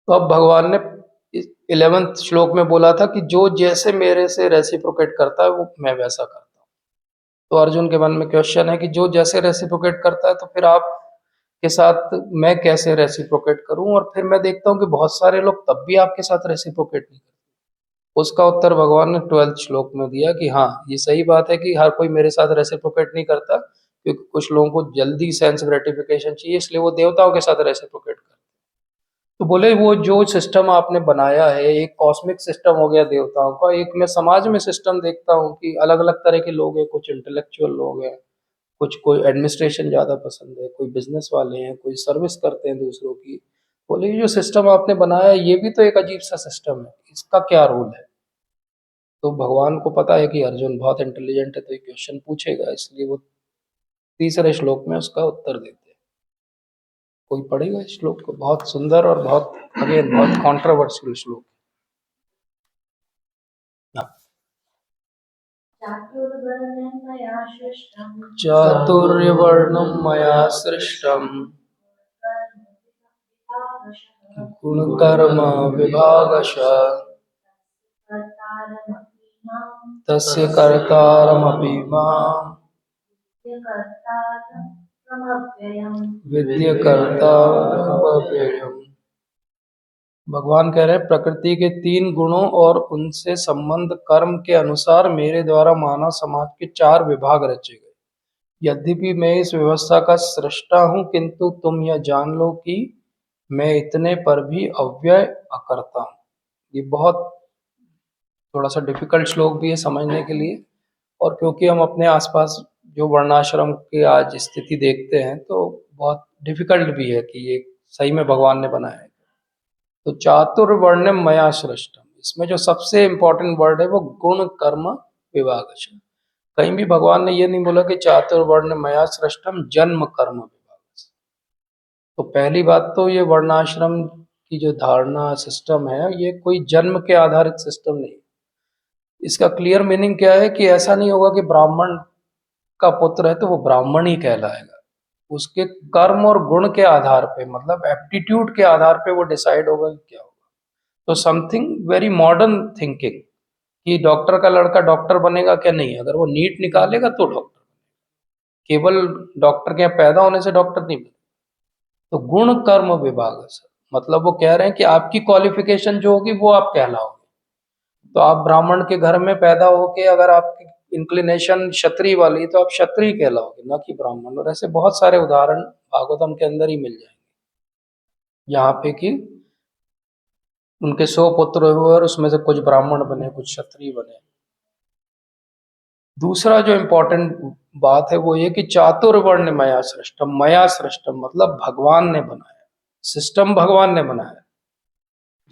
तो अब भगवान ने 11वें श्लोक में बोला था कि जो जैसे मेरे से रेसिप्रोकेट करता है वो मैं वैसा करता हूँ। तो अर्जुन के मन में क्वेश्चन है कि जो जैसे रेसिप्रोकेट करता है तो फिर आप के साथ मैं कैसे रेसिप्रोकेट करूं, और फिर मैं देखता हूँ कि बहुत सारे लोग तब भी आपके साथ रेसिप्रोकेट नहीं करते। उसका उत्तर भगवान ने 12वें श्लोक में दिया कि हाँ, ये सही बात है कि हर कोई मेरे साथ रेसिप्रोकेट नहीं करता, क्योंकि कुछ लोगों को जल्दी सेंस ग्रेटिफिकेशन चाहिए, इसलिए वो देवताओं के साथ रेसिप्रोकेट करते हैं। तो बोले वो जो सिस्टम आपने बनाया है, एक कॉस्मिक सिस्टम हो गया देवताओं का, एक मैं समाज में सिस्टम देखता हूँ कि अलग अलग तरह के लोग हैं, कुछ इंटेलेक्चुअल लोग हैं, कुछ कोई एडमिनिस्ट्रेशन ज़्यादा पसंद है, कोई बिजनेस वाले हैं, कोई सर्विस करते हैं दूसरों की। बोले ये जो सिस्टम आपने बनाया है ये भी तो एक अजीब सा सिस्टम है, इसका क्या रोल है। तो भगवान को पता है कि अर्जुन बहुत इंटेलिजेंट है तो ये क्वेश्चन पूछेगा, इसलिए वो तीसरे श्लोक में उसका उत्तर देते हैं। कोई पढ़ेगा इस श्लोक को, बहुत सुंदर और बहुत अगेन बहुत कॉन्ट्रोवर्शियल श्लोक है। चातुर्वर्णं मया सृष्टं गुणकर्म विभागशः तस्य कर्तारमपि मां विद्यकर्तारमव्ययम्। भगवान कह रहे हैं प्रकृति के 3 गुणों और उनसे संबंध कर्म के अनुसार मेरे द्वारा मानव समाज के 4 विभाग रचे गए। यद्यपि मैं इस व्यवस्था का सृष्टा हूँ, किंतु तुम यह जान लो कि मैं इतने पर भी अव्यय अकर्ता हूँ। ये बहुत थोड़ा सा डिफिकल्ट श्लोक भी है समझने के लिए, और क्योंकि हम अपने आसपास जो वर्णाश्रम की आज स्थिति देखते हैं तो बहुत डिफिकल्ट भी है कि ये सही में भगवान ने बनाया है। तो चातुर्वर्ण्यम मया सृष्टम, इसमें जो सबसे इंपॉर्टेंट वर्ड है वो गुण कर्म विभाग। कहीं भी भगवान ने ये नहीं बोला कि चातुर्वर्ण मया सृष्टम जन्म कर्म विभाग। तो पहली बात तो ये वर्णाश्रम की जो धारणा सिस्टम है ये कोई जन्म के आधारित सिस्टम नहीं। इसका क्लियर मीनिंग क्या है कि ऐसा नहीं होगा कि ब्राह्मण का पुत्र है तो वो ब्राह्मण ही कहलाएगा। उसके कर्म और गुण के आधार पे, मतलब एप्टीट्यूड के आधार पे वो डिसाइड होगा कि क्या होगा। तो समथिंग वेरी मॉडर्न थिंकिंग कि डॉक्टर का लड़का डॉक्टर बनेगा क्या, नहीं, अगर वो नीट निकालेगा तो डॉक्टर। केवल डॉक्टर के यहाँ पैदा होने से डॉक्टर नहीं बने। तो गुण कर्म विभाग से मतलब वो कह रहे हैं कि आपकी क्वालिफिकेशन जो होगी वो आप कहलाओगे। तो आप ब्राह्मण के घर में पैदा होके अगर आपकी इंक्लिनेशन क्षत्रिय वाली तो आप क्षत्रिय कहलाओगे, ना कि ब्राह्मण। और ऐसे बहुत सारे उदाहरण भागवतम के अंदर ही मिल जाएंगे यहाँ पे कि उनके 100 पुत्र हुए और उसमें से कुछ ब्राह्मण बने, कुछ क्षत्रिय बने। दूसरा जो इम्पोर्टेंट बात है वो ये कि चातुर्वर्ण मया सृष्टम मतलब भगवान ने बनाया, सिस्टम भगवान ने बनाया।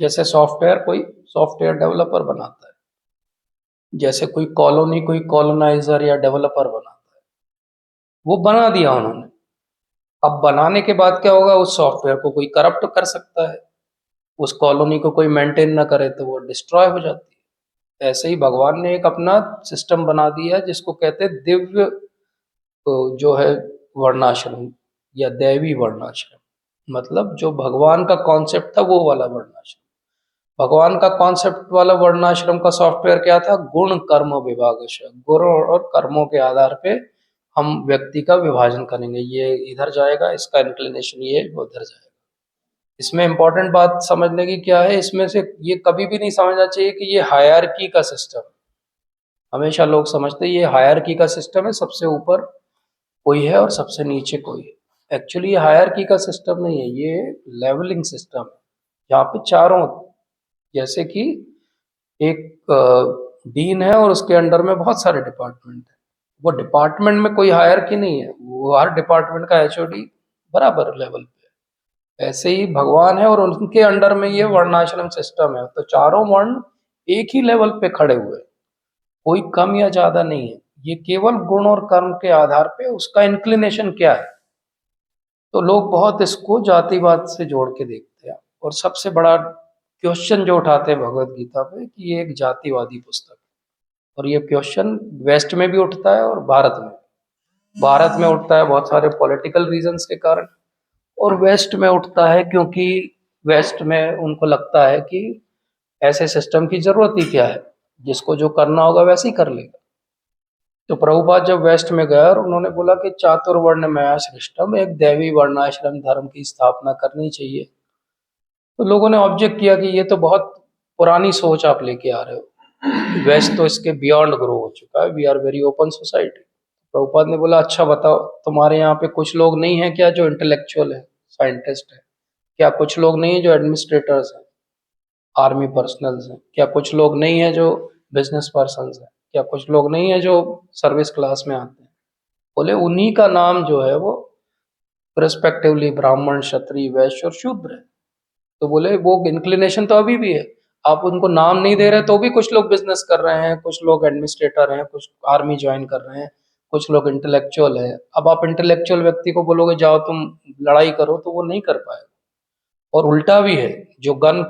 जैसे सॉफ्टवेयर कोई सॉफ्टवेयर डेवलपर बनाता है, जैसे कोई कॉलोनी कोई कॉलोनाइजर या डेवलपर बनाता है, वो बना दिया उन्होंने। अब बनाने के बाद क्या होगा, उस सॉफ्टवेयर को कोई करप्ट कर सकता है, उस कॉलोनी को कोई मेंटेन ना करे तो वो डिस्ट्रॉय हो जाती है। ऐसे ही भगवान ने एक अपना सिस्टम बना दिया है जिसको कहते हैं दिव्य, जो है वर्णाश्रम या दैवी वर्णाश्रम। मतलब जो भगवान का कॉन्सेप्ट था वो वाला वर्णाश्रम। भगवान का कॉन्सेप्ट वाला वर्णाश्रम का सॉफ्टवेयर क्या था, गुण कर्म विभाग। गुण और कर्मों के आधार पे हम व्यक्ति का विभाजन करेंगे, ये इधर जाएगा, इसका इंक्लिनेशन ये वो उधर जाएगा। इसमें इंपॉर्टेंट बात समझने की क्या है, इसमें से ये कभी भी नहीं समझना चाहिए कि ये हायरार्की का सिस्टम। हमेशा लोग समझते हैं ये हायरार्की का सिस्टम है, सबसे ऊपर कोई है और सबसे नीचे कोई है। एक्चुअली ये हायरार्की का सिस्टम नहीं है, ये लेवलिंग सिस्टम है जहाँ पे चारों, जैसे कि एक डीन है और उसके अंडर में बहुत सारे डिपार्टमेंट है। वो डिपार्टमेंट में कोई हायरार्की नहीं है, वो हर डिपार्टमेंट का एचओडी बराबर लेवल पे है। ऐसे ही भगवान है और उनके अंडर में ये वर्णाश्रम सिस्टम है, तो चारों वर्ण एक ही लेवल पे खड़े हुए, कोई कम या ज्यादा नहीं है। ये केवल गुण और कर्म के आधार पे उसका इंक्लिनेशन क्या है। तो लोग बहुत इसको जातिवाद से जोड़ के देखते हैं, और सबसे बड़ा क्वेश्चन जो उठाते हैं भगवत गीता पे कि ये एक जातिवादी पुस्तक है। और ये क्वेश्चन वेस्ट में भी उठता है और भारत में। भारत में उठता है बहुत सारे पॉलिटिकल रीजंस के कारण, और वेस्ट में उठता है क्योंकि वेस्ट में उनको लगता है कि ऐसे सिस्टम की जरूरत ही क्या है, जिसको जो करना होगा वैसे ही कर लेगा। तो प्रभुपाद जब वेस्ट में गया और उन्होंने बोला कि चातुर्वर्ण्यमय सृष्टम, एक दैवी वर्णाश्रम धर्म की स्थापना करनी चाहिए, तो लोगों ने ऑब्जेक्ट किया कि ये तो बहुत पुरानी सोच आप लेके आ रहे हो, वेस्ट तो इसके बियॉन्ड ग्रो हो चुका है, we are very open society. Prabhupada ने बोला अच्छा बताओ, तुम्हारे यहाँ पे कुछ लोग नहीं है क्या जो इंटेलेक्चुअल है, साइंटिस्ट है? क्या कुछ लोग नहीं है जो एडमिनिस्ट्रेटर्स हैं, आर्मी पर्सनल्स हैं? क्या कुछ लोग नहीं है जो बिजनेस पर्सन हैं? क्या कुछ लोग नहीं है जो सर्विस क्लास में आते हैं? बोले उन्हीं का नाम जो है वो रिस्पेक्टिवली ब्राह्मण, क्षत्रिय, वैश्य और शूद्र है। तो बोले वो इंक्लिनेशन तो अभी भी है, आप उनको नाम नहीं दे रहे तो भी कुछ लोग बिजनेस कर रहे हैं, कुछ लोग एडमिनिस्ट्रेटर हैं, कुछ आर्मी ज्वाइन कर रहे हैं, कुछ लोग इंटेलेक्चुअल हैं। अब आप इंटेलेक्चुअल व्यक्ति को बोलोगे जाओ तुम लड़ाई करो, तो वो नहीं कर पाएगा। और उल्टा भी है, जो गन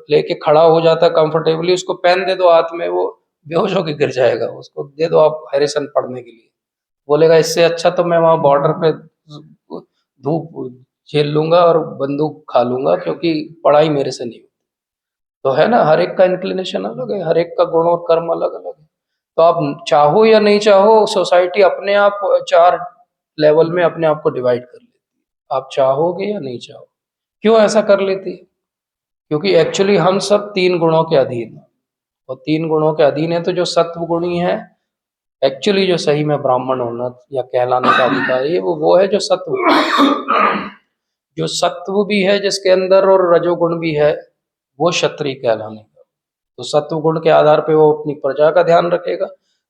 लेके खड़ा हो जाता है कंफर्टेबली, उसको पेन दे दो हाथ में, वो बेहोश होकर गिर जाएगा। उसको दे दो आप हैरिसन पढ़ने के लिए, बोलेगा इससे अच्छा तो मैं वहां बॉर्डर पे धूप झेल लूंगा और बंदूक खा लूंगा, क्योंकि पढ़ाई मेरे से नहीं। तो है ना, हर एक का इंक्लिनेशन अलग है, हर एक का गुण और कर्म अलग अलग है। तो आप चाहो या नहीं चाहो, सोसाइटी अपने आप चार लेवल में अपने आप को डिवाइड कर लेती है, आप चाहोगे या नहीं चाहो। क्यों ऐसा कर लेती है? क्योंकि एक्चुअली हम सब तीन गुणों के अधीन हैं, और तीन गुणों के अधीन है, तो जो सत्व गुणी है, एक्चुअली जो सही में ब्राह्मण होना या कहलाने का अधिकारी है, वो है जो सत्व, जो सत्व भी है जिसके अंदर और रजोगुण भी है, वो क्षत्रिय कहलाने का। तो सत्व गुण के आधार पे वो अपनी प्रजा का ध्यान रखेगा,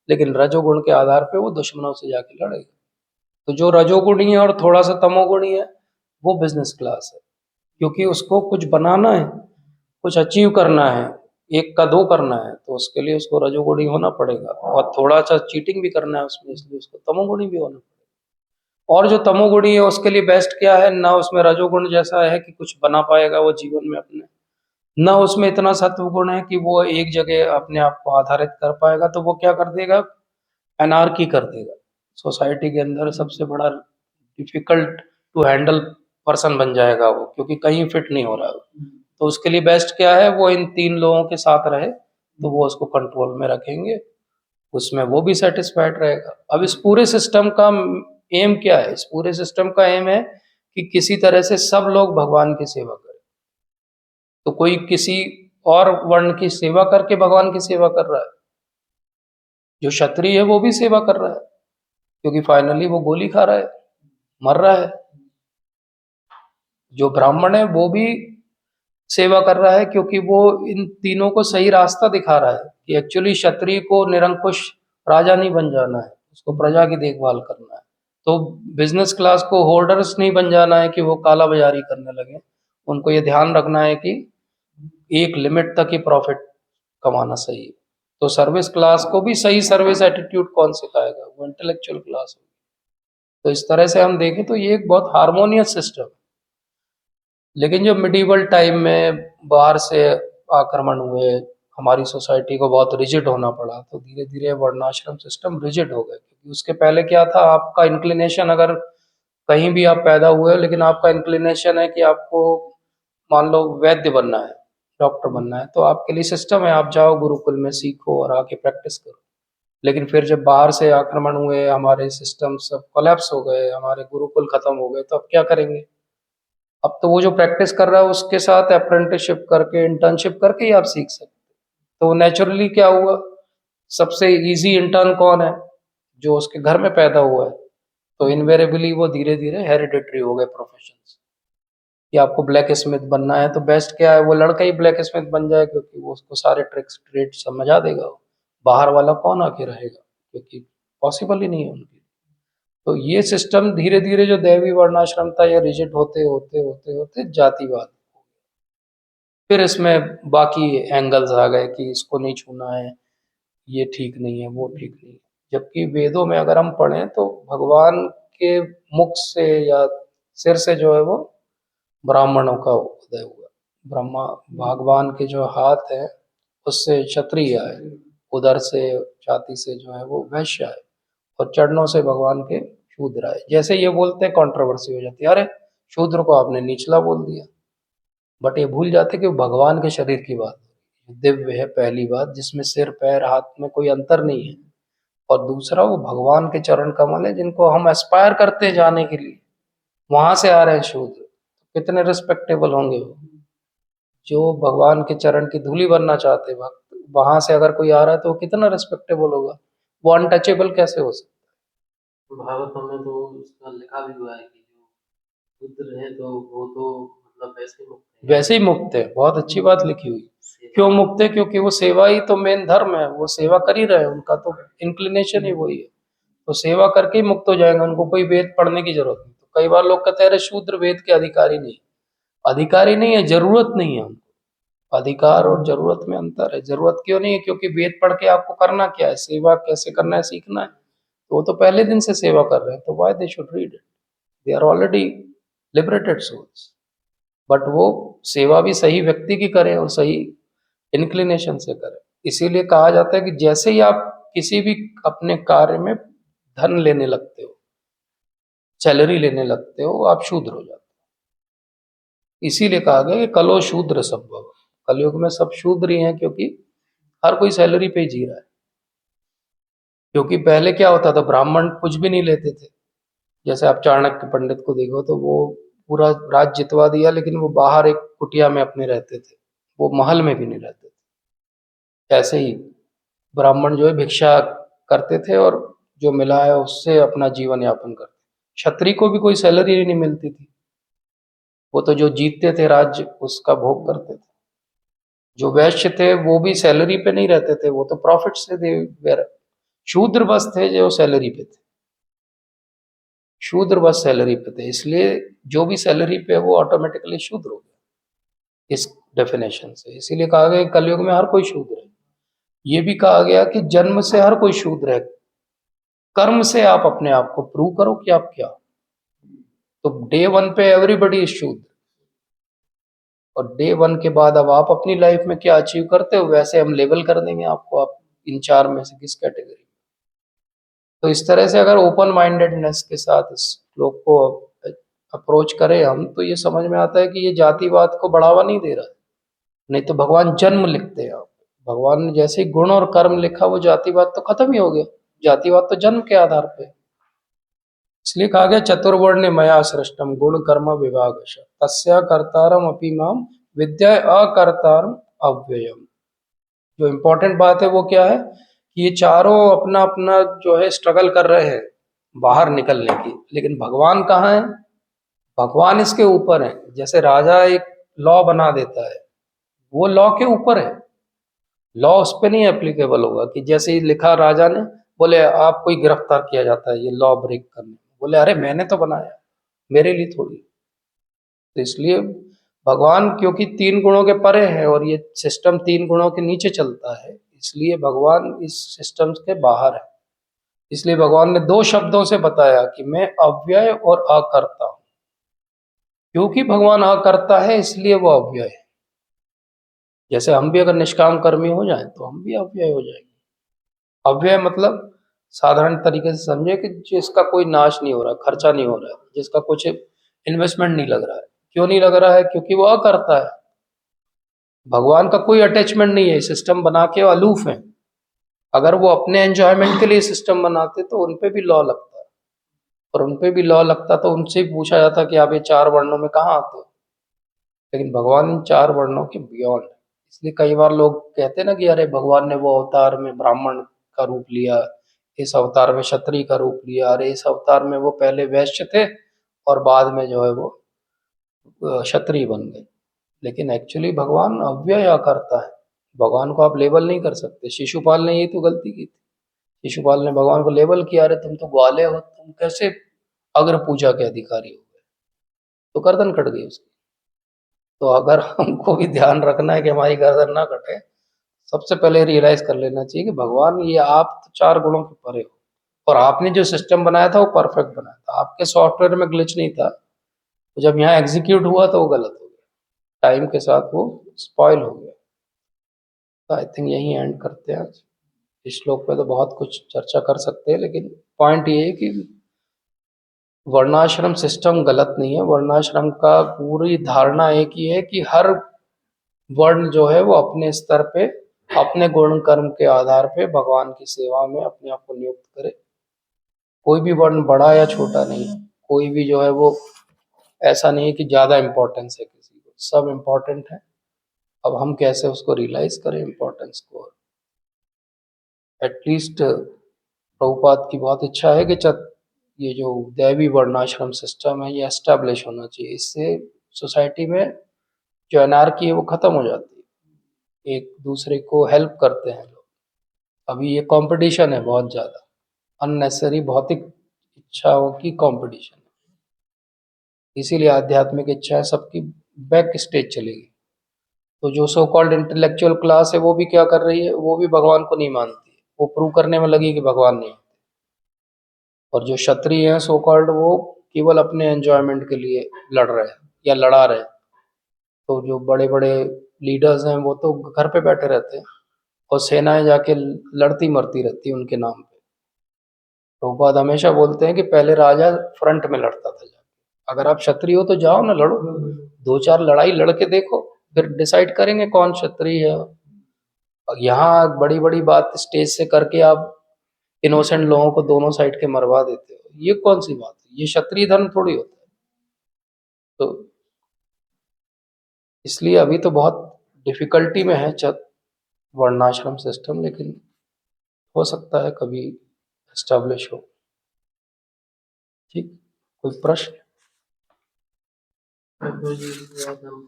लेकिन रजोगुण के आधार पे वो दुश्मनों से जाके लड़ेगा। तो जो रजोगुणी है और थोड़ा सा तमोगुणी है, वो बिजनेस क्लास है, क्योंकि उसको कुछ बनाना है, कुछ अचीव करना है, एक का दो करना है, तो उसके लिए उसको रजोगुणी होना पड़ेगा, और थोड़ा सा चीटिंग भी करना है उसमें, इसलिए उसको तमोगुणी भी होना पड़ेगा। और जो तमोगुणी है उसके लिए बेस्ट क्या है, ना उसमें रजोगुण जैसा है कि कुछ बना पाएगा वो जीवन में अपने, ना उसमें इतना सत्व गुण है कि वो एक जगह अपने आप को आधारित कर पाएगा। तो वो क्या कर देगा, एनार्की कर देगा सोसाइटी के अंदर, सबसे बड़ा डिफिकल्ट टू हैंडल पर्सन बन जाएगा वो, क्योंकि कहीं फिट नहीं हो रहा है। तो उसके लिए बेस्ट क्या है, वो इन तीन लोगों के साथ रहे, तो वो उसको कंट्रोल में रखेंगे, उसमें वो भी सेटिस्फाइड रहेगा। अब इस पूरे सिस्टम का एम क्या है? इस पूरे सिस्टम का एम है कि किसी तरह से सब लोग भगवान की सेवा करें। तो कोई किसी और वर्ण की सेवा करके भगवान की सेवा कर रहा है, जो क्षत्रिय है वो भी सेवा कर रहा है, क्योंकि फाइनली वो गोली खा रहा है, मर रहा है। जो ब्राह्मण है वो भी सेवा कर रहा है, क्योंकि वो इन तीनों को सही रास्ता दिखा रहा है कि एक्चुअली क्षत्रिय को निरंकुश राजा नहीं बन जाना है, उसको प्रजा की देखभाल करना है। तो बिजनेस क्लास को होल्डर्स नहीं बन जाना है कि वो काला बाजारी करने लगे, उनको ये ध्यान रखना है कि एक लिमिट तक ही प्रॉफिट कमाना सही है। तो सर्विस क्लास को भी सही सर्विस एटीट्यूड कौन सिखाएगा? वो इंटेलेक्चुअल क्लास होगी। तो इस तरह से हम देखें तो ये एक बहुत हार्मोनियस सिस्टम है। लेकिन जो मिडिवल टाइम में बाहर से आक्रमण हुए, हमारी सोसाइटी को बहुत रिजिड होना पड़ा, तो धीरे धीरे वर्णाश्रम सिस्टम रिजिड हो गए। क्योंकि उसके पहले क्या था, आपका इंक्लिनेशन अगर कहीं भी आप पैदा हुए हो, लेकिन आपका इंक्लिनेशन है कि आपको मान लो वैद्य बनना है, डॉक्टर बनना है, तो आपके लिए सिस्टम है, आप जाओ गुरुकुल में सीखो और आके प्रैक्टिस करो। लेकिन फिर जब बाहर से आक्रमण हुए, हमारे सिस्टम सब कोलैप्स हो गए, हमारे गुरुकुल खत्म हो गए, तो अब क्या करेंगे? अब तो वो जो प्रैक्टिस कर रहा है उसके साथ अप्रेंटिसशिप करके, इंटर्नशिप करके ही आप सीख सकते। तो नेचुरली क्या हुआ, सबसे इजी इंटर्न कौन है? जो उसके घर में पैदा हुआ है। तो इनवेरेबली वो धीरे धीरे हेरिडिटरी हो गए प्रोफेशन, कि आपको ब्लैक स्मिथ बनना है तो बेस्ट क्या है, वो लड़का ही ब्लैक स्मिथ बन जाए, क्योंकि वो उसको सारे ट्रिक्स ट्रेड समझा देगा। बाहर वाला कौन आके रहेगा, क्योंकि पॉसिबल ही नहीं है उनके। तो ये सिस्टम धीरे धीरे जो दैवी वर्णाश्रम था, ये रिजिट होते होते होते होते जातिवाद, फिर इसमें बाकी एंगल्स आ गए कि इसको नहीं छूना है, ये ठीक नहीं है, वो ठीक नहीं है। जबकि वेदों में अगर हम पढ़ें तो भगवान के मुख से या सिर से जो है वो ब्राह्मणों का उदय हुआ। ब्रह्मा भगवान के जो हाथ है उससे क्षत्रिय आए, उदर से छाती से जो है वो वैश्य आए, और चरणों से भगवान के शूद्र आए। जैसे ये बोलते हैं कंट्रोवर्सी हो जाती है, अरे शूद्र को आपने निचला बोल दिया, बट ये भूल जाते कि वो भगवान के शरीर की बात है, दिव्य है पहली बात, जिसमें सिर पैर हाथ में कोई अंतर नहीं है, और दूसरा वो भगवान के चरण कमल है जिनको हम एस्पायर करते हैं जाने के लिए, वहां से आ रहे हैं शूद्र, कितने रिस्पेक्टेबल होंगे वो, जो भगवान के चरण की धूली बनना चाहते हैं भक्त, वहां से अगर कोई आ रहा है तो वो कितना रिस्पेक्टेबल होगा, वो अनटचेबल कैसे हो सकता भागवतम में तो उसका लिखा भी हुआ है कि जो रुद्र है तो वो तो मतलब वैसे मुक्त है। है। वैसे ही मुक्त है, बहुत अच्छी बात लिखी हुई। क्यों सेवा मुक्त है? क्योंकि वो सेवा ही तो मेन धर्म है, वो सेवा कर ही रहे हैं, उनका तो इंक्लिनेशन ही वही है, तो सेवा करके ही मुक्त हो जाएंगे, उनको कोई वेद पढ़ने की जरूरत नहीं। तो कई बार लोग कहते हैं अरे शूद्र वेद के अधिकारी नहीं, अधिकारी नहीं है, जरूरत नहीं है हमको। अधिकार और जरूरत में अंतर है। जरूरत क्यों नहीं है? क्योंकि वेद पढ़ के आपको करना क्या है, सेवा कैसे करना है सीखना है, तो वो तो पहले दिन से सेवा कर रहे हैं, तो why they should read it, they are already liberated souls. But वो सेवा भी सही व्यक्ति की करें और सही इंक्लिनेशन से करें। इसीलिए कहा जाता है कि जैसे ही आप किसी भी अपने कार्य में धन लेने लगते हो, सैलरी लेने लगते हो, आप शूद्र हो जाते हो। इसीलिए कहा गया कि कलो शूद्र संभव, कलयुग में सब शूद्र ही हैं, क्योंकि हर कोई सैलरी पे ही जी रहा है। क्योंकि पहले क्या होता था, ब्राह्मण कुछ भी नहीं लेते थे। जैसे आप चाणक्य पंडित को देखो तो वो पूरा राज्य जितवा दिया, लेकिन वो बाहर एक कुटिया में अपने रहते थे, वो महल में भी नहीं रहते थे। ऐसे ही ब्राह्मण जो है भिक्षा करते थे, और जो मिला है उससे अपना जीवन यापन करते। क्षत्रिय को भी कोई सैलरी नहीं मिलती थी, वो तो जो जीतते थे राज्य उसका भोग करते थे। जो वैश्य थे वो भी सैलरी पे नहीं रहते थे, वो तो प्रॉफिट से दे। शूद्र बस थे जो सैलरी पे थे, शूद्र बस सैलरी पे थे, इसलिए जो भी सैलरी पे है वो ऑटोमेटिकली शूद्र हो गया इस डेफिनेशन से। इसीलिए कहा गया कलयुग में हर कोई शूद्र है। ये भी कहा गया कि जन्म से हर कोई शूद्र है, कर्म से आप अपने आप को प्रूव करो कि आप क्या हो। तो डे वन पे एवरीबडी इज शूद्र, और डे वन के बाद अब आप अपनी लाइफ में क्या अचीव करते हो वैसे हम लेबल कर देंगे आपको, आप इन चार में से किस कैटेगरी। तो इस तरह से अगर ओपन माइंडेडनेस के साथ इस लोग को अप्रोच करें हम, तो ये समझ में आता है कि ये जातिवाद को बढ़ावा नहीं दे रहा है। नहीं तो भगवान जन्म लिखते हैं आप, भगवान ने जैसे ही गुण और कर्म लिखा वो जातिवाद तो खत्म ही हो गया। जातिवाद तो जन्म के आधार पे है। इसलिए कहा गया चतुर्वर्ण मया सृष्टम गुण कर्म विभाग तस्या कर्तारम अपि माम विद्या अकर्तारम अव्ययम। जो इम्पोर्टेंट बात है वो क्या है कि ये चारों अपना अपना जो है स्ट्रगल कर रहे हैं बाहर निकलने की, लेकिन भगवान कहाँ है? भगवान इसके ऊपर है। जैसे राजा एक लॉ बना देता है, वो लॉ के ऊपर है, लॉ उस पर नहीं एप्लीकेबल होगा। कि जैसे ही लिखा राजा ने, बोले आप कोई गिरफ्तार किया जाता है ये लॉ ब्रेक करने, बोले अरे मैंने तो बनाया, मेरे लिए थोड़ी। तो इसलिए भगवान क्योंकि तीन गुणों के परे है और ये सिस्टम तीन गुणों के नीचे चलता है, इसलिए भगवान इस सिस्टम के बाहर है। इसलिए भगवान ने दो शब्दों से बताया कि मैं अव्यय और अकर्ता हूं। क्योंकि भगवान अकर्ता है इसलिए वो अव्यय है। जैसे हम भी अगर निष्काम कर्मी हो जाएं तो हम भी अव्यय हो जाएंगे। अव्यय मतलब साधारण तरीके से समझे कि जिसका कोई नाश नहीं हो रहा, खर्चा नहीं हो रहा है, जिसका कुछ इन्वेस्टमेंट नहीं लग रहा है। क्यों नहीं लग रहा है? क्योंकि वो अकर्ता है। भगवान का कोई अटैचमेंट नहीं है, सिस्टम बना के वो अलूफ है। अगर वो अपने एंजॉयमेंट के लिए सिस्टम बनाते तो उनपे भी लॉ लगता, और उनपे भी लॉ लगता तो उनसे भी पूछा जाता कि आप ये चार वर्णों में कहाँ आते हो। लेकिन भगवान इन चार वर्णों के बियॉन्ड है। इसलिए कई बार लोग कहते हैं ना कि अरे भगवान ने वो अवतार में ब्राह्मण का रूप लिया, इस अवतार में क्षत्रिय का रूप लिया, अरे इस अवतार में वो पहले वैश्य थे और बाद में जो है वो क्षत्रिय बन गए। लेकिन एक्चुअली भगवान अव्यय करता है, भगवान को आप लेबल नहीं कर सकते। शिशुपाल ने ये तो गलती की थी, शिशुपाल ने भगवान को लेबल किया, अरे तुम तो ग्वाले हो, तुम कैसे अग्र पूजा के अधिकारी हो गए, तो गर्दन कट गई उसकी। तो अगर हमको भी ध्यान रखना है कि हमारी गर्दन ना कटे, सबसे पहले रियलाइज कर लेना चाहिए कि भगवान ये आप तो चार गुणों के परे हो, और आपने जो सिस्टम बनाया था वो परफेक्ट बनाया था, आपके सॉफ्टवेयर में ग्लिच नहीं था। तो जब यहाँ एग्जीक्यूट हुआ तो वो गलत हो गया, टाइम के साथ वो स्पॉइल हो गया। तो आई थिंक यही एंड करते हैं आज। इस श्लोक पे तो बहुत कुछ चर्चा कर सकते हैं, लेकिन पॉइंट ये है कि वर्णाश्रम सिस्टम गलत नहीं है। वर्णाश्रम का पूरी धारणा एक ही है कि हर वर्ण जो है वो अपने स्तर पे अपने गुण कर्म के आधार पे भगवान की सेवा में अपने आप को नियुक्त करे। कोई भी वर्ण बड़ा या छोटा नहीं है, कोई भी जो है वो ऐसा नहीं है कि ज्यादा इम्पोर्टेंस है किसी को, सब इम्पोर्टेंट है। अब हम कैसे उसको रियलाइज करें इम्पोर्टेंस को। एटलीस्ट प्रभुपाद की बहुत इच्छा है कि ये जो दैवी वर्णाश्रम सिस्टम है ये एस्टेब्लिश होना चाहिए। इससे सोसाइटी में जो एनार्की है वो खत्म हो जाती है, एक दूसरे को हेल्प करते हैं लोग। अभी ये कंपटीशन है बहुत ज़्यादा, अननेसेसरी भौतिक इच्छाओं की कंपटीशन है। इसीलिए आध्यात्मिक इच्छाएं सबकी बैक स्टेज चलेगी। तो जो सो कॉल्ड इंटेलेक्चुअल क्लास है वो भी क्या कर रही है, वो भी भगवान को नहीं मानती है, वो प्रूव करने में लगी कि भगवान नहीं है। और जो क्षत्रिय हैं सो कॉल्ड, वो केवल अपने एंजॉयमेंट के लिए लड़ रहे हैं या लड़ा रहे हैं। तो जो बड़े बड़े लीडर्स हैं वो तो घर पे बैठे रहते हैं और सेनाएं जाके लड़ती मरती रहती है उनके नाम पे। प्रभुपाद हमेशा बोलते हैं कि पहले राजा फ्रंट में लड़ता था जाके, अगर आप क्षत्रिय हो तो जाओ ना लड़ो, दो चार लड़ाई लड़के देखो, फिर डिसाइड करेंगे कौन क्षत्रिय है। और यहाँ बड़ी बड़ी बात स्टेज से करके आप इनोसेंट लोगों को दोनों साइड के मरवा देते हो, ये कौन सी बात है? ये क्षत्रिय धर्म थोड़ी होता है। तो इसलिए अभी तो बहुत डिफिकल्टी में है वर्णाश्रम सिस्टम, लेकिन हो सकता है कभी एस्टेब्लिश हो। ठीक, कोई प्रश्न? ठाकुर जी एकदम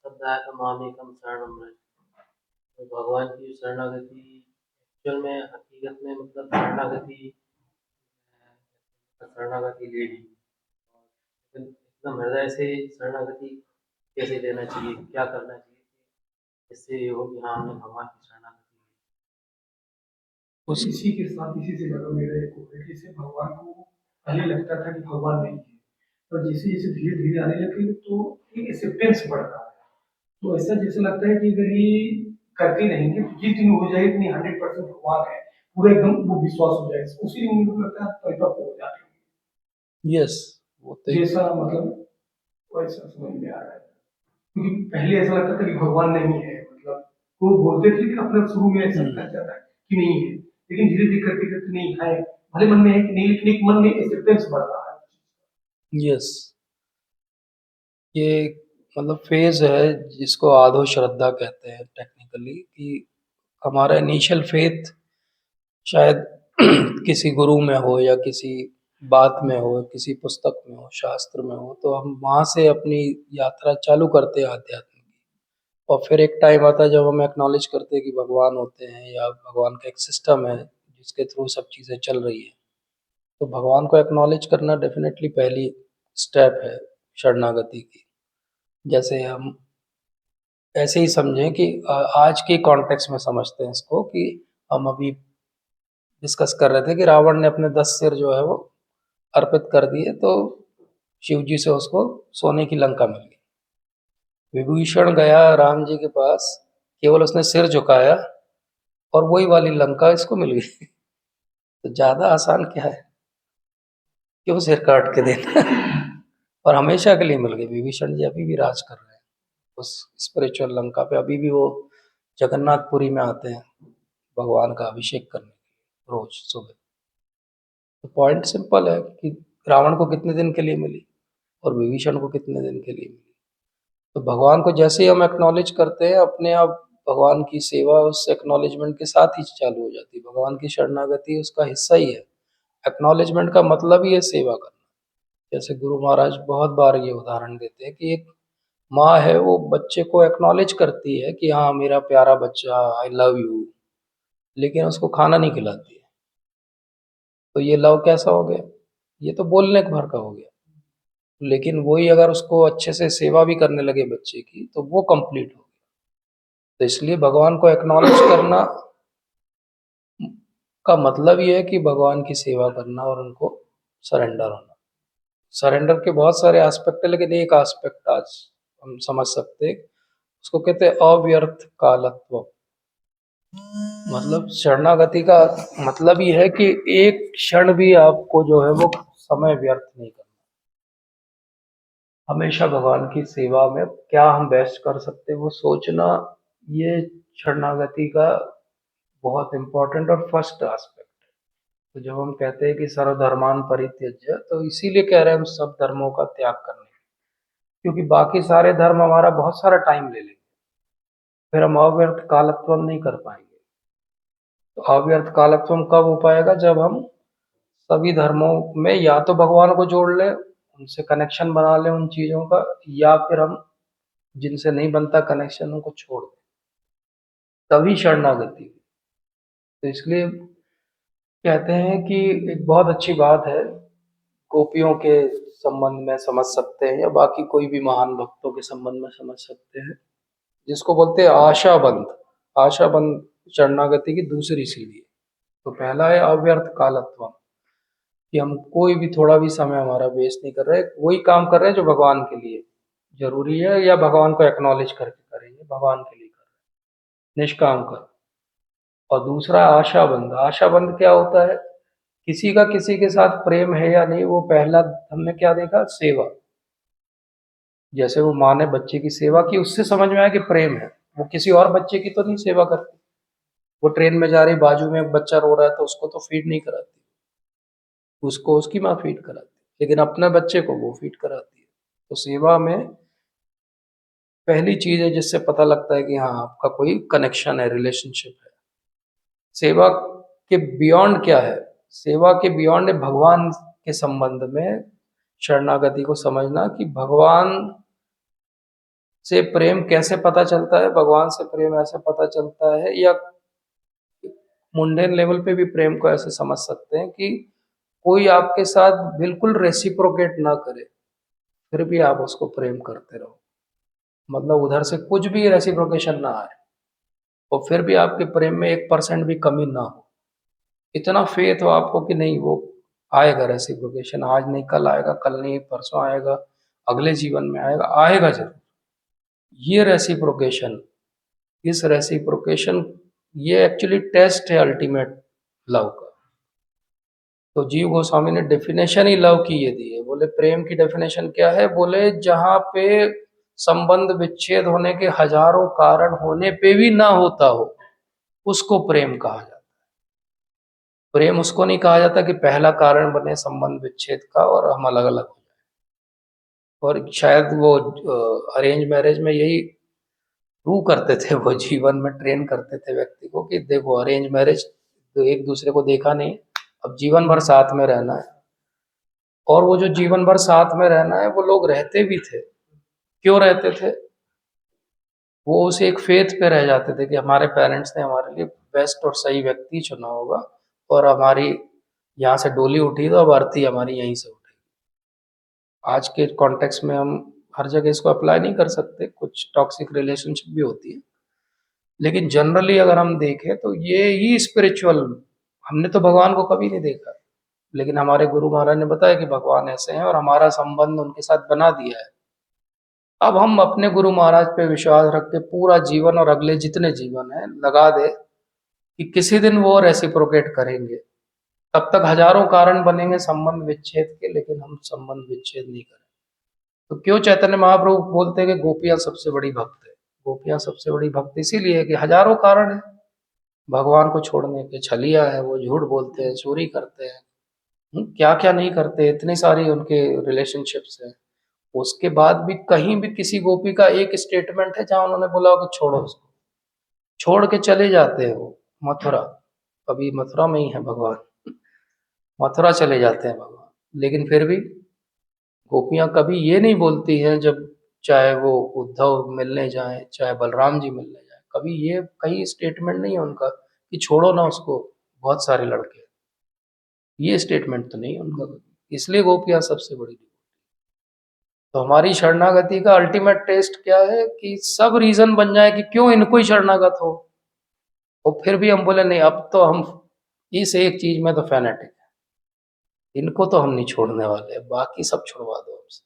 शब्दाकमामेकम शरणम रज। तो भगवान की शरणागति एक्चुअल में हकीकत में मतलब शरणागति शरणागति ले ली, लेकिन एकदम हृदय से शरणागति कैसे लेना चाहिए, क्या करना चाहिए जिससे ये हो कि हाँ हमने भगवान की शरणागति ली। उस इसी के साथ इसी से लगा मेरा एक है, जैसे भगवान को पहले लगता था कि भगवान नहीं है, और जैसे जैसे धीरे धीरे आने लगे तो एक एक्सेप्टेंस बढ़ रहा है। तो ऐसा जैसे लगता है कि अगर ये करते रहेंगे तो जिस दिन हो जाएगा कि 100% भगवान है, पूरा एकदम वो विश्वास हो जाएगा, उसी दिन मुझे लगता है परिपक्व हो जाते हैं। यस, वो तो जैसा मतलब वैसा समझ में आ रहा है, क्योंकि पहले ऐसा लगता था कि भगवान नहीं है, मतलब वो बोलते थे लेकिन अपने शुरू में ऐसा लगता था कि नहीं है, लेकिन धीरे धीरे करते करते नहीं है, भले मन में है कि नहीं, लेकिन एक मन में एक्सेप्टेंस बढ़ रहा है। यस, ये मतलब फेज है जिसको आधो श्रद्धा कहते हैं टेक्निकली, कि हमारा इनिशियल फेथ शायद किसी गुरु में हो या किसी बात में हो, किसी पुस्तक में हो, शास्त्र में हो, तो हम वहाँ से अपनी यात्रा चालू करते हैं आध्यात्म की। और फिर एक टाइम आता है जब हम एक्नॉलेज करते हैं कि भगवान होते हैं या भगवान का एक सिस्टम है जिसके थ्रू सब चीज़ें चल रही है। तो भगवान को एक्नॉलेज करना डेफिनेटली पहली स्टेप है शरणागति की। जैसे हम ऐसे ही समझें कि आज के कॉन्टेक्स्ट में समझते हैं इसको, कि हम अभी डिस्कस कर रहे थे कि रावण ने अपने 10 सिर जो है वो अर्पित कर दिए, तो शिव जी से उसको सोने की लंका मिल गई। विभीषण गया राम जी के पास, केवल उसने सिर झुकाया और वही वाली लंका इसको मिल गई। तो ज़्यादा आसान क्या है, क्यों सिर काट के देना। और हमेशा के लिए मिल गई। विभीषण जी अभी भी राज कर रहे हैं उस स्पिरिचुअल लंका पे, अभी भी वो जगन्नाथपुरी में आते हैं भगवान का अभिषेक करने के लिए रोज सुबह। तो पॉइंट सिंपल है कि रावण को कितने दिन के लिए मिली और विभीषण को कितने दिन के लिए मिली। तो भगवान को जैसे ही हम एक्नॉलेज करते हैं, अपने आप भगवान की सेवा उस एक्नॉलेजमेंट के साथ ही चालू हो जाती है। भगवान की शरणागति उसका हिस्सा ही है। एक्नॉलेजमेंट का मतलब ही है सेवा करना। जैसे गुरु महाराज बहुत बार ये उदाहरण देते हैं कि एक माँ है, वो बच्चे को एक्नॉलेज करती है कि हाँ मेरा प्यारा बच्चा, आई लव यू, लेकिन उसको खाना नहीं खिलाती है। तो ये लव कैसा हो गया? ये तो बोलने भर का हो गया। लेकिन वही अगर उसको अच्छे से सेवा भी करने लगे बच्चे की, तो वो कंप्लीट हो गया। तो इसलिए भगवान को एक्नॉलेज करना का मतलब ये है कि भगवान की सेवा करना और उनको सरेंडर होना। सरेंडर के बहुत सारे एस्पेक्ट है, लेकिन एक एस्पेक्ट आज हम समझ सकते हैं, उसको कहते हैं अव्यर्थ कालत्व। मतलब शरणागति का मतलब ये है कि एक क्षण भी आपको जो है वो समय व्यर्थ नहीं करना। हमेशा भगवान की सेवा में क्या हम बेस्ट कर सकते हैं वो सोचना, ये शरणागति का बहुत इम्पोर्टेंट और फर्स्ट एस्पेक्ट है। तो जब हम कहते हैं कि सर्वधर्मान परित्यज्य, तो इसीलिए कह रहे हैं हम सब धर्मों का त्याग करने, क्योंकि बाकी सारे धर्म हमारा बहुत सारा टाइम ले लेंगे, फिर हम अव्यर्थ कालत्वम नहीं कर पाएंगे। तो अव्यर्थ कालत्वम कब हो पाएगा? जब हम सभी धर्मों में या तो भगवान को जोड़ लें, उनसे कनेक्शन बना लें उन चीज़ों का, या फिर हम जिनसे नहीं बनता कनेक्शन उनको छोड़ दें, तभी शरणागति हुई। तो इसलिए कहते हैं कि एक बहुत अच्छी बात है, गोपियों के संबंध में समझ सकते हैं या बाकी कोई भी महान भक्तों के संबंध में समझ सकते हैं, जिसको बोलते हैं आशाबंध। आशाबंध शरणागति की दूसरी सीढ़ी है। तो पहला है अव्यर्थ कालत्व, कि हम कोई भी थोड़ा भी समय हमारा वेस्ट नहीं कर रहे, वही काम कर रहे हैं जो भगवान के लिए जरूरी है या भगवान को एक्नॉलेज करके करेंगे, भगवान के लिए कर रहे हैं, निष्काम कर। और दूसरा आशाबंध। आशाबंध क्या होता है? किसी का किसी के साथ प्रेम है या नहीं, वो पहला हमने क्या देखा? सेवा। जैसे वो माँ ने बच्चे की सेवा की, उससे समझ में आया कि प्रेम है। वो किसी और बच्चे की तो नहीं सेवा करती। वो ट्रेन में जा रही, बाजू में एक बच्चा रो रहा है तो उसको तो फीड नहीं कराती, उसको उसकी माँ फीड कराती, लेकिन अपने बच्चे को वो फीड कराती है। तो सेवा में पहली चीज है जिससे पता लगता है कि हाँ आपका कोई कनेक्शन है, रिलेशनशिप है। सेवा के बियॉन्ड क्या है? सेवा के बियॉन्ड है भगवान के संबंध में शरणागति को समझना, कि भगवान से प्रेम कैसे पता चलता है। भगवान से प्रेम ऐसे पता चलता है, या मुंडेन लेवल पे भी प्रेम को ऐसे समझ सकते हैं कि कोई आपके साथ बिल्कुल रेसिप्रोकेट ना करे, फिर भी आप उसको प्रेम करते रहो। मतलब उधर से कुछ भी रेसिप्रोकेशन ना आए और फिर भी आपके प्रेम में 1% भी कमी ना हो। इतना फेथ हो आपको कि नहीं, वो आएगा रेसिप्रोकेशन, आज नहीं कल आएगा, कल नहीं परसों आएगा, अगले जीवन में आएगा, आएगा जरूर। ये रेसिप्रोकेशन, इस रेसिप्रोकेशन, ये एक्चुअली टेस्ट है अल्टीमेट लव का। तो जीव गोस्वामी ने डेफिनेशन ही लव की ये दी है। बोले प्रेम की डेफिनेशन क्या है? बोले जहां पे संबंध विच्छेद होने के हजारों कारण होने पे भी ना होता हो, उसको प्रेम कहा जाता है। प्रेम उसको नहीं कहा जाता कि पहला कारण बने संबंध विच्छेद का और हम अलग अलग हो जाए। और शायद वो अरेंज मैरिज में यही प्रूव करते थे, वो जीवन में ट्रेन करते थे व्यक्ति को कि देखो अरेंज मैरिज तो एक दूसरे को देखा नहीं, अब जीवन भर साथ में रहना है। और वो जो जीवन भर साथ में रहना है वो लोग रहते भी थे। क्यों रहते थे? वो उस एक फेथ पे रह जाते थे कि हमारे पेरेंट्स ने हमारे लिए बेस्ट और सही व्यक्ति चुना होगा, और हमारी यहाँ से डोली उठी तो अब अर्थी हमारी यहीं से उठेगी। आज के कॉन्टेक्स्ट में हम हर जगह इसको अप्लाई नहीं कर सकते, कुछ टॉक्सिक रिलेशनशिप भी होती है, लेकिन जनरली अगर हम देखें तो ये ही स्पिरिचुअल। हमने तो भगवान को कभी नहीं देखा, लेकिन हमारे गुरु महाराज ने बताया कि भगवान ऐसे हैं और हमारा संबंध उनके साथ बना दिया है। अब हम अपने गुरु महाराज पे विश्वास रख के पूरा जीवन और अगले जितने जीवन है लगा दे कि किसी दिन वो रेसिप्रोकेट करेंगे। तब तक हजारों कारण बनेंगे संबंध विच्छेद के, लेकिन हम संबंध विच्छेद नहीं करें। तो क्यों चैतन्य महाप्रभु बोलते हैं कि गोपियां सबसे बड़ी भक्त है? गोपियां सबसे बड़ी भक्त इसीलिए है कि हजारों कारण है भगवान को छोड़ने के। छलिया है, वो झूठ बोलते हैं, चोरी करते हैं, क्या क्या नहीं करते, इतनी सारी उनके रिलेशनशिप्स हैं। उसके बाद भी कहीं भी किसी गोपी का एक स्टेटमेंट है जहां उन्होंने बोला हो कि छोड़ो उसको? छोड़ के चले जाते हैं वो मथुरा। अभी मथुरा में ही है भगवान, मथुरा चले जाते हैं भगवान। लेकिन फिर भी गोपियां कभी ये नहीं बोलती हैं, जब चाहे वो उद्धव मिलने जाएं, चाहे बलराम जी मिलने जाएं, कभी ये कहीं स्टेटमेंट नहीं है उनका कि छोड़ो ना उसको, बहुत सारे लड़के। ये स्टेटमेंट तो नहीं है उनका कभी। इसलिए गोपियां सबसे बड़ी। तो हमारी शरणागति का अल्टीमेट टेस्ट क्या है? कि सब रीजन बन जाए कि क्यों इनको ही शरणागत हो, और फिर भी हम बोले नहीं, अब तो हम इस एक चीज में तो फैनेटिक है, इनको तो हम नहीं छोड़ने वाले, बाकी सब छुड़वा दो हमसे।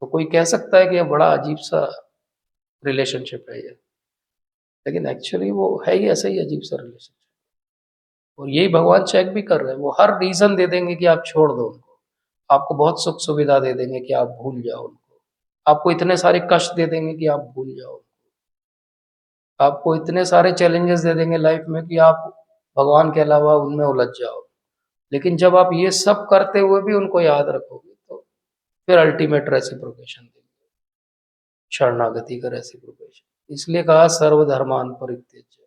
तो कोई कह सकता है कि ये बड़ा अजीब सा रिलेशनशिप है ये, लेकिन एक्चुअली वो है ही ऐसा ही अजीब सा रिलेशनशिप। और यही भगवान चेक भी कर रहे हैं, वो हर रीजन दे देंगे कि आप छोड़ दो उनको, आपको बहुत सुख सुविधा दे देंगे कि आप भूल जाओ उनको, आपको इतने सारे कष्ट दे देंगे कि आप भूल जाओ, आपको इतने सारे चैलेंजेस दे देंगे लाइफ में कि आप भगवान के अलावा उनमें उलझ जाओ। लेकिन जब आप ये सब करते हुए भी उनको याद रखोगे तो फिर अल्टीमेट रेसिप्रोकेशन देंगे, शरणागति का रेसिप्रोकेशन। इसलिए कहा सर्वधर्मान परित्यज्य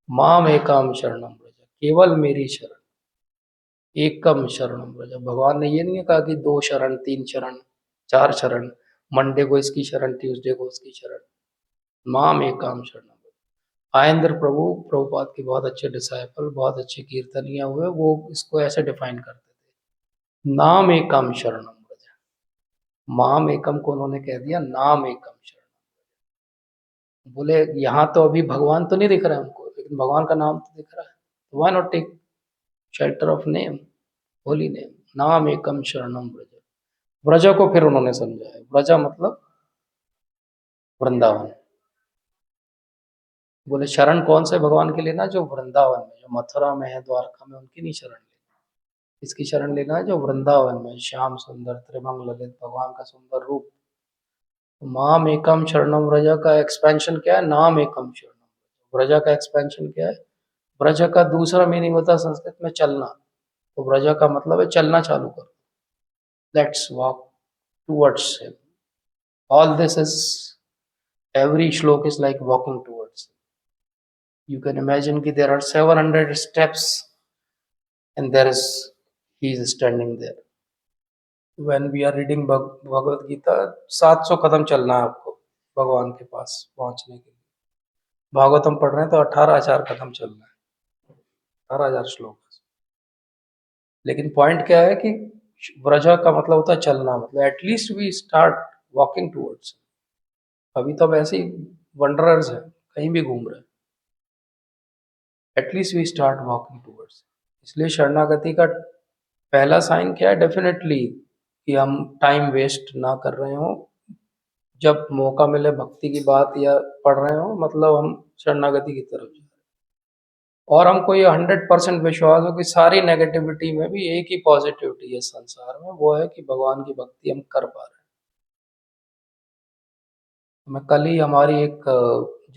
माम एकाम शरणम व्रज, केवल मेरी शरण, एकम शरणम व्रज। भगवान ने ये नहीं कहा कि 2 शरण, 3 शरण, 4 शरण, मंडे को इसकी शरण, ट्यूसडे को उसकी शरण, माम एकाम शरणम। आयेंद्र प्रभु, प्रभुपाद के बहुत अच्छे डिसाइपल, बहुत अच्छे कीर्तनिया हुए, वो इसको ऐसे डिफाइन करते थे, नाम एकम शरणम व्रज। माम एकम को उन्होंने कह दिया नाम एकम शरणम। बोले यहाँ तो अभी भगवान तो नहीं दिख रहा है हमको, लेकिन भगवान का नाम तो दिख रहा है, तो why not take shelter of name, holy name, नाम एकम शरणम व्रज। व्रज को फिर उन्होंने समझाया, व्रज मतलब वृंदावन। बोले शरण कौन से भगवान की लेना, जो वृंदावन में, जो मथुरा में है, द्वारका में, उनकी नहीं शरण लेना, इसकी शरण लेना है जो वृंदावन में, श्याम सुंदर त्रिभंग ललित भगवान का सुंदर रूप। माम एकम शरणम व्रज का एक्सपेंशन क्या है, नाम एकम शरणम। व्रज का एक्सपेंशन क्या है, व्रज का दूसरा मीनिंग होता है संस्कृत में चलना, तो व्रज का मतलब है चलना चालू करो, let's walk towards him. All this is, every श्लोक is like walking towards him. You can imagine कि there are 700 steps and there is, he is standing there. When we are reading Bhagavad Gita, 700 कदम चलना है आपको भगवान के पास पहुंचने के लिए। भागवतम पढ़ रहे हैं तो 18,000 कदम चलना है, 18,000 श्लोक। लेकिन पॉइंट क्या है कि व्रजा का मतलब होता है चलना, मतलब at least we start walking towards. अभी तो हम ऐसे ही वंडरर्स हैं, कहीं भी घूम रहे हैं, at least we start walking towards. इसलिए शरणागति का पहला साइन क्या है, डेफिनेटली कि हम टाइम वेस्ट ना कर रहे हो, जब मौका मिले भक्ति की बात या पढ़ रहे हो, मतलब हम शरणागति की तरफ जा रहे हैं। और हमको ये 100% विश्वास हो कि सारी नेगेटिविटी में भी एक ही पॉजिटिविटी है संसार में, वो है कि भगवान की भक्ति हम कर पा रहे हैं। मैं कल ही हमारी एक,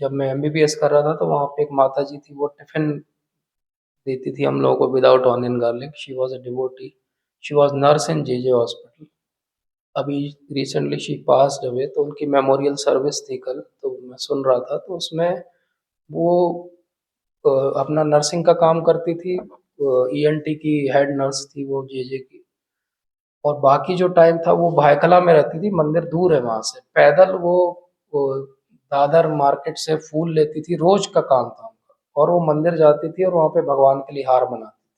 जब मैं MBBS कर रहा था तो वहाँ पे एक माता जी थी, वो टिफिन देती थी हम लोगों को without onion garlic. She was a devotee, she was nurse in JJ hospital. अभी रिसेंटली शी पास्ड अवे, तो उनकी मेमोरियल सर्विस थी कल, तो मैं सुन रहा था, तो उसमें वो अपना नर्सिंग का काम करती थी, ENT की हेड नर्स थी वो JJ की, और बाकी जो टाइम था वो भायखला में रहती थी, मंदिर दूर है वहाँ से। पैदल वो दादर मार्केट से फूल लेती थी, रोज का काम था उनका, और वो मंदिर जाती थी और वहाँ पे भगवान के लिए हार बनाती थी।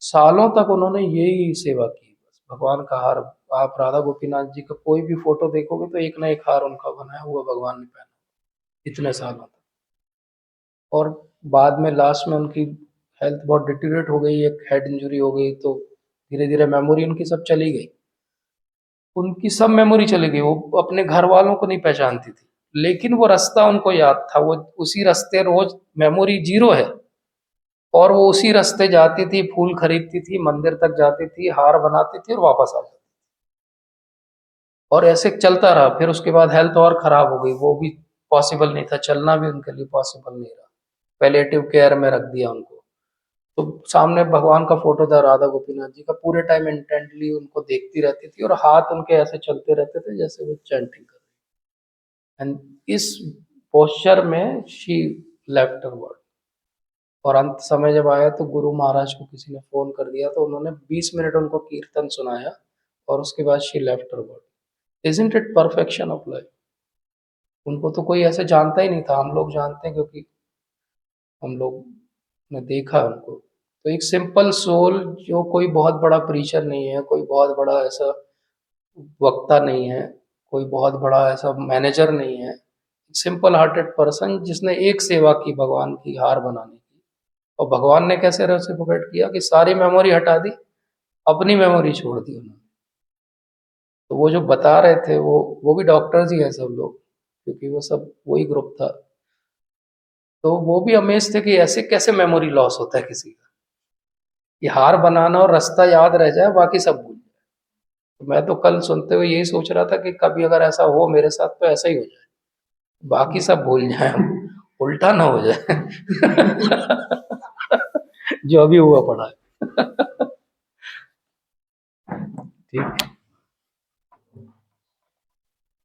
सालों तक उन्होंने यही सेवा की, बस भगवान का हार। आप राधा गोपीनाथ जी का कोई भी फोटो देखोगे तो एक ना एक हार उनका बनाया हुआ भगवान ने पहना, इतने सालों तक। और बाद में लास्ट में उनकी हेल्थ बहुत डिटीरियरेट हो गई, एक हेड इंजरी हो गई, तो धीरे धीरे मेमोरी उनकी सब चली गई, उनकी सब मेमोरी चली गई, वो अपने घर वालों को नहीं पहचानती थी, लेकिन वो रास्ता उनको याद था, वो उसी रास्ते रोज, मेमोरी जीरो है, और वो उसी रास्ते जाती थी, फूल खरीदती थी, मंदिर तक जाती थी, हार बनाती थी और वापस आ जाती थी। और ऐसे चलता रहा। फिर उसके बाद हेल्थ और खराब हो गई, वो भी पॉसिबल नहीं था, चलना भी उनके लिए पॉसिबल नहीं रहा, पैलिएटिव केयर में रख दिया उनको। तो सामने भगवान का फोटो था राधा गोपीनाथ जी का, पूरे टाइम इंटेंटली उनको देखती रहती थी, और हाथ उनके ऐसे चलते रहते थे जैसे वो चैंटिंग कर रहे। एंड इस पोस्चर में शी लेफ्ट हर वर्ल्ड। और अंत समय जब आया तो गुरु महाराज को किसी ने फोन कर दिया, तो उन्होंने 20 मिनट उनको कीर्तन सुनाया, और उसके बाद she left her world. Isn't it perfection of life. उनको तो कोई ऐसे जानता ही नहीं था, हम लोग जानते हैं क्योंकि हम लोग ने देखा उनको। तो एक सिंपल सोल, जो कोई बहुत बड़ा प्रीचर नहीं है, कोई बहुत बड़ा ऐसा वक्ता नहीं है, कोई बहुत बड़ा ऐसा मैनेजर नहीं है, सिंपल हार्टेड पर्सन जिसने एक सेवा की भगवान की हार बनाने की। और भगवान ने कैसे रेसिप्रोकेट किया कि सारी मेमोरी हटा दी, अपनी मेमोरी छोड़ दी उन्होंने। तो वो जो बता रहे थे, वो भी डॉक्टर्स ही है सब लोग, क्योंकि वो सब वही ग्रुप था। तो वो भी अमेज थे कि ऐसे कैसे मेमोरी लॉस होता है किसी का, कि हार बनाना और रास्ता याद रह जाए, बाकी सब भूल जाए। तो मैं तो कल सुनते हुए यही सोच रहा था कि कभी अगर ऐसा हो मेरे साथ तो ऐसा ही हो जाए, बाकी सब भूल जाए हम, उल्टा ना हो जाए। जो अभी हुआ पड़ा है। ठीक।